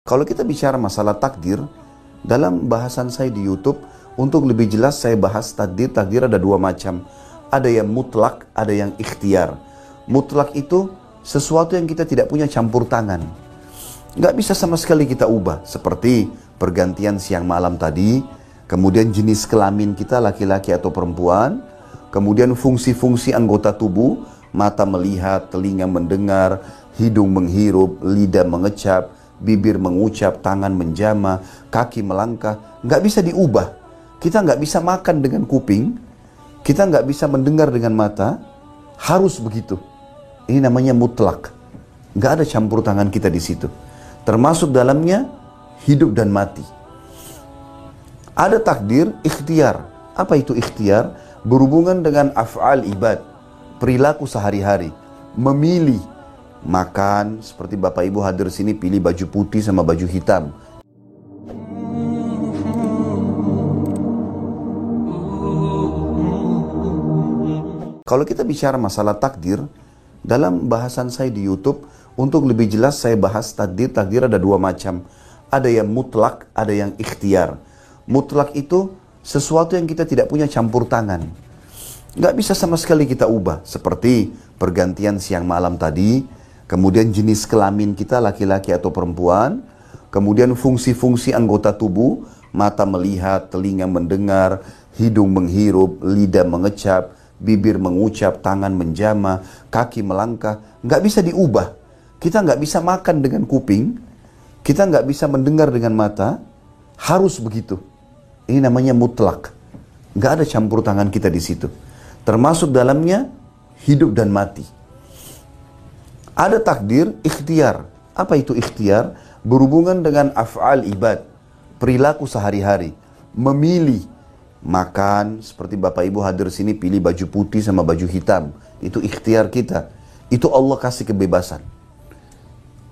Kalau kita bicara masalah takdir, dalam bahasan saya di YouTube, untuk lebih jelas saya bahas takdir. Takdir ada dua macam. Ada yang mutlak, ada yang ikhtiar. Mutlak itu sesuatu yang kita tidak punya campur tangan. Nggak bisa sama sekali kita ubah. Seperti pergantian siang malam tadi, kemudian jenis kelamin kita laki-laki atau perempuan, kemudian fungsi-fungsi anggota tubuh, mata melihat, telinga mendengar, hidung menghirup, lidah mengecap, bibir mengucap, tangan menjama, kaki melangkah. Nggak bisa diubah. Kita nggak bisa makan dengan kuping, kita nggak bisa mendengar dengan mata, harus begitu. Ini namanya mutlak. Nggak ada campur tangan kita di situ. Termasuk dalamnya hidup dan mati. Ada takdir ikhtiar. Apa itu ikhtiar? Berhubungan dengan af'al ibad, perilaku sehari-hari. Memilih makan, seperti Bapak Ibu hadir sini pilih baju putih sama baju hitam. Kalau kita bicara masalah takdir, dalam bahasan saya di YouTube, untuk lebih jelas saya bahas takdir. Takdir ada dua macam. Ada yang mutlak, ada yang ikhtiar. Mutlak itu sesuatu yang kita tidak punya campur tangan. Nggak bisa sama sekali kita ubah. Seperti pergantian siang malam tadi, kemudian jenis kelamin kita laki-laki atau perempuan, kemudian fungsi-fungsi anggota tubuh, mata melihat, telinga mendengar, hidung menghirup, lidah mengecap, bibir mengucap, tangan menjama, kaki melangkah. Nggak bisa diubah. Kita nggak bisa makan dengan kuping, kita nggak bisa mendengar dengan mata, harus begitu. Ini namanya mutlak. Nggak ada campur tangan kita di situ. Termasuk dalamnya hidup dan mati. Ada takdir ikhtiar. Apa itu ikhtiar? Berhubungan dengan af'al ibad, perilaku sehari-hari. Memilih makan, seperti Bapak Ibu hadir sini pilih baju putih sama baju hitam. Itu ikhtiar kita. Itu Allah kasih kebebasan.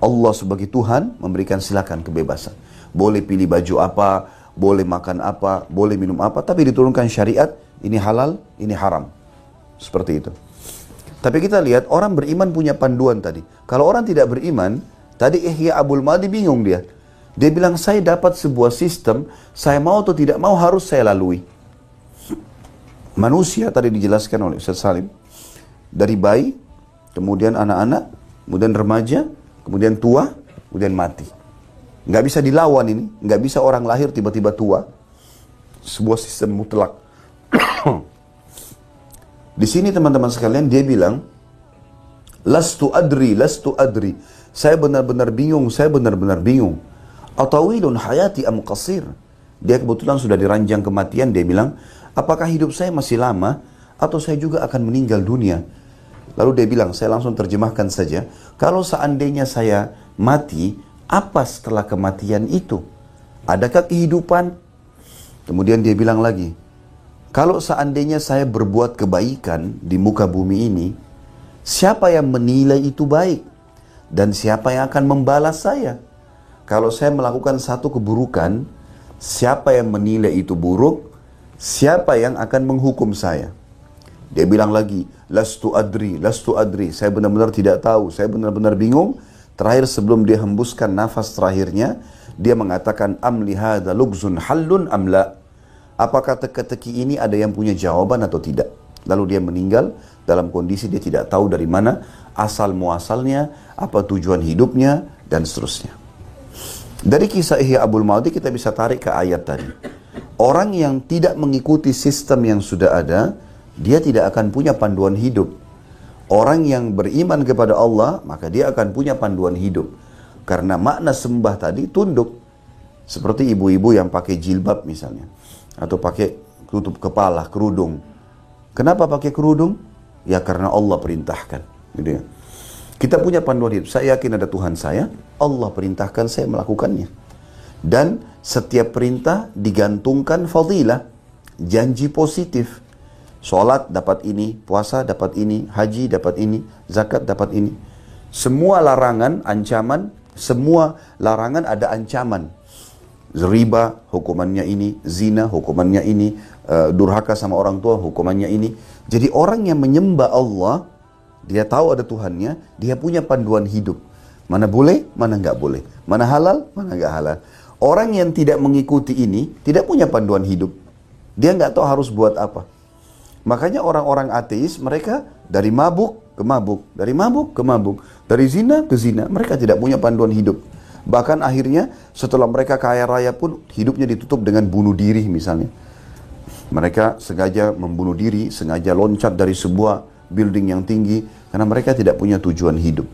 Allah sebagai Tuhan memberikan silakan kebebasan. Boleh pilih baju apa, boleh makan apa, boleh minum apa, tapi diturunkan syariat, ini halal, ini haram. Seperti itu. Tapi kita lihat orang beriman punya panduan tadi. Kalau orang tidak beriman, tadi Ihya Abul Madi bingung dia. Dia bilang, saya dapat sebuah sistem, saya mau atau tidak mau harus saya lalui. Manusia tadi dijelaskan oleh Ustaz Salim, dari bayi, kemudian anak-anak, kemudian remaja, kemudian tua, kemudian mati. Nggak bisa dilawan ini, nggak bisa orang lahir tiba-tiba tua. Sebuah sistem mutlak. Di sini teman-teman sekalian dia bilang, lastu adri. Saya benar-benar bingung, Atawilun hayati am qasir. Dia kebetulan sudah diranjang kematian, dia bilang, apakah hidup saya masih lama atau saya juga akan meninggal dunia? Lalu dia bilang, saya langsung terjemahkan saja, kalau seandainya saya mati, apa setelah kematian itu? Adakah kehidupan? Kemudian dia bilang lagi, kalau seandainya saya berbuat kebaikan di muka bumi ini, siapa yang menilai itu baik? Dan siapa yang akan membalas saya? Kalau saya melakukan satu keburukan, siapa yang menilai itu buruk? Siapa yang akan menghukum saya? Dia bilang lagi, lastu adri. Saya benar-benar tidak tahu, saya benar-benar bingung. Terakhir sebelum dia hembuskan nafas terakhirnya, dia mengatakan, am lihada lugzun hallun amla. Apakah teka-teki ini ada yang punya jawaban atau tidak? Lalu dia meninggal dalam kondisi dia tidak tahu dari mana asal muasalnya, apa tujuan hidupnya, dan seterusnya. Dari kisah Ihya Abul Madi kita bisa tarik ke ayat tadi. Orang yang tidak mengikuti sistem yang sudah ada, dia tidak akan punya panduan hidup. Orang yang beriman kepada Allah, maka dia akan punya panduan hidup. Karena makna sembah tadi tunduk. Seperti ibu-ibu yang pakai jilbab misalnya. Atau pakai tutup kepala, kerudung. Kenapa pakai kerudung? Ya karena Allah perintahkan. Gitu ya. Kita punya panduan hidup. Saya yakin ada Tuhan saya, Allah perintahkan saya melakukannya. Dan setiap perintah digantungkan fadilah, janji positif. Sholat dapat ini, puasa dapat ini, haji dapat ini, zakat dapat ini. Semua larangan, ancaman, semua larangan ada ancaman. Riba, hukumannya ini, zina, hukumannya ini, durhaka sama orang tua, hukumannya ini. Jadi orang yang menyembah Allah, dia tahu ada Tuhannya, dia punya panduan hidup. Mana boleh, mana nggak boleh. Mana halal, mana nggak halal. Orang yang tidak mengikuti ini, tidak punya panduan hidup. Dia nggak tahu harus buat apa. Makanya orang-orang ateis, mereka dari mabuk ke mabuk, dari mabuk ke mabuk, dari zina ke zina. Mereka tidak punya panduan hidup. Bahkan akhirnya setelah mereka kaya raya pun, hidupnya ditutup dengan bunuh diri misalnya. Mereka sengaja membunuh diri, sengaja loncat dari sebuah building yang tinggi, karena mereka tidak punya tujuan hidup.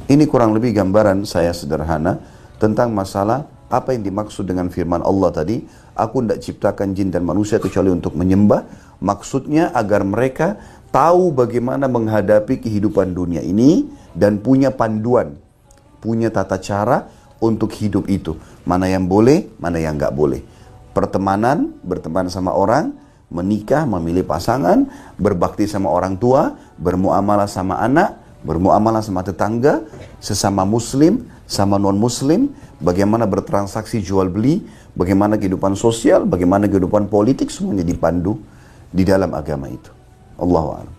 Ini kurang lebih gambaran saya sederhana tentang masalah apa yang dimaksud dengan firman Allah tadi. Aku tidak ciptakan jin dan manusia kecuali untuk menyembah. Maksudnya agar mereka tahu bagaimana menghadapi kehidupan dunia ini dan punya panduan, punya tata cara untuk hidup itu. Mana yang boleh, mana yang nggak boleh. Pertemanan, berteman sama orang, menikah, memilih pasangan, berbakti sama orang tua, bermuamalah sama anak, bermuamalah sama tetangga, sesama muslim, sama non-muslim, bagaimana bertransaksi jual beli, bagaimana kehidupan sosial, bagaimana kehidupan politik, semuanya dipandu di dalam agama itu. Allahu a'lam.